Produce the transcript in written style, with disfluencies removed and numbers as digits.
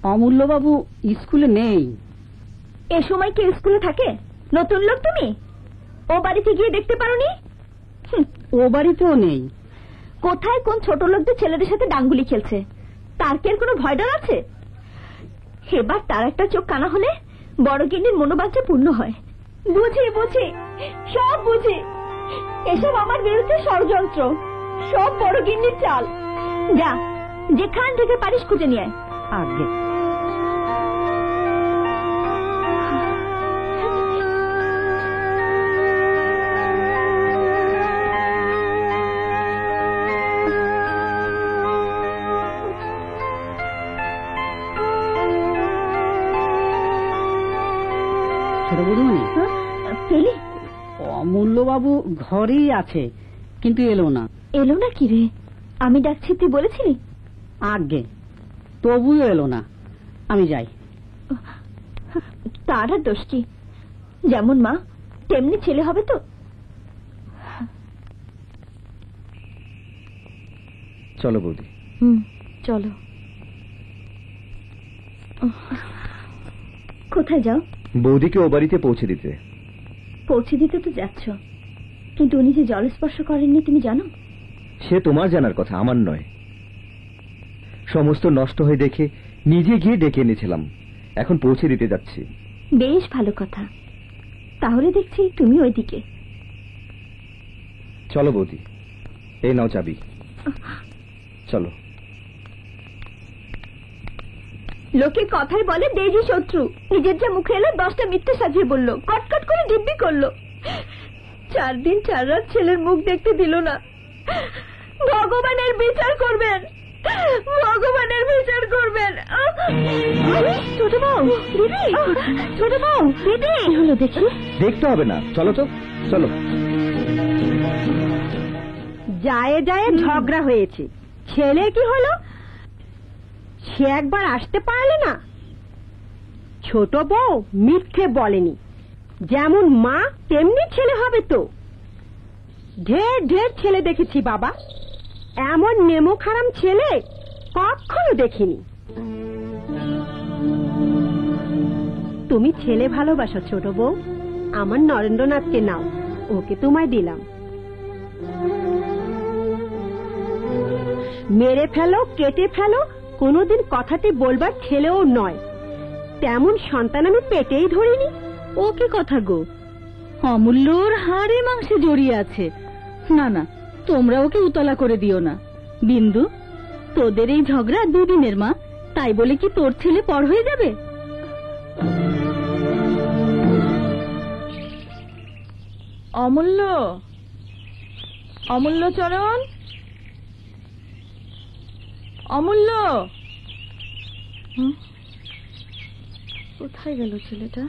অমূল্যবাবু স্কুলে নেই। এ সময় কি স্কুলে থাকে? নতুন লোক তুমি? ও বাড়িতে গিয়ে দেখতে পারোনি? ও বাড়িতেও নেই। কোথায় কোন ছোট লোকদের ছেলেদের সাথে ডাঙ্গুলি খেলছে, তার কি কোনো ভয় ডর আছে? এবার তার একটা চোখ কানা হলে বড় গিন্নির মনোবাঞ্ছা পূর্ণ হয়। বুঝি বুঝি, সব বুঝি। এসব আমার বিরুদ্ধে ষড়যন্ত্র, সব বড় গিন্নির চাল। যা, যেখান থেকে পারিস খুঁজে নিয়ে আয়। আগে অমূল্যবাবু ঘরেই আছে, কিন্তু এলো না। এলো না কি রে? আমি ডাকছি, তুই বলেছিলি? আগে তবুও এলো না। আমি যাই। তার আর দোষ কি? যেমন মা তেমনি ছেলে হবে তো। চলো বৌদি। চলো। কোথায় যাও? বৌদিকে ও বাড়িতে পৌঁছে দিতে। পৌঁছে দিতে তো যাচ্ছ, কিন্তু উনি যে জল স্পর্শ করেননি তুমি জানো? সে তোমার জানার কথা, আমার নয়। সমস্ত নষ্ট হয়ে দেখে নিজে গিয়ে ডেকে এনেছিলাম, এখন পৌঁছে দিতে যাচ্ছি। বেশ ভালো কথা, তাহলে দেখছি তুমি ওইদিকে। চলো বৌদি, এই নাও চাবি, চলো। লোকে কথাই বলে দেজি শত্রু, নিজের যা মুখে এলো 10টা মিথ্যে সাজিয়ে বললো, কটকট করে দিব্যি করলো। 4 দিন 4 রাত ছেলের মুখ দেখতে দিল না। ভগবানের বিচার করবেন, ভগবানের বিচার করবেন। ছোট বউ, দিদি, ছোট বউ, দিদি। কি হলো দেখি? দেখতে হবে না, চলো তো, চলো। যায় যায় ঝগড়া হয়েছে, ছেলে কি হলো? সে একবার আসতে পারলে না? ছোট বউ মিথ্যে বলেনি, যেমন মা তেমনি ছেলে হবে তো। ঢের ঢের ছেলে দেখেছি বাবা, এমন নেমো খারাম ছেলে কখনো দেখিনি। তুমি ছেলে ভালোবাসো ছোট বউ, আমার নরেন্দ্রনাথকে নাও, ওকে তোমায় দিলাম। মেরে ফেলো, কেটে ফেলো, কোনোদিন কথাতে বলবার ছেলেও নয়। তেমন সন্তান আমি পেটেই ধরিনি। ও কি কথা গো, অমূল্যর হাড়ে মাংসে জড়িয়ে আছে। না না, তোমরা ওকে উতলা করে দিও না। বিন্দু, তোদের এই ঝগড়া 2 দিনের মা, তাই বলে কি তোর ছেলে পর হয়ে যাবে? অমূল্য, অমূল্য চরণ, অমূল্য। কোথায় গেল ছেলেটা?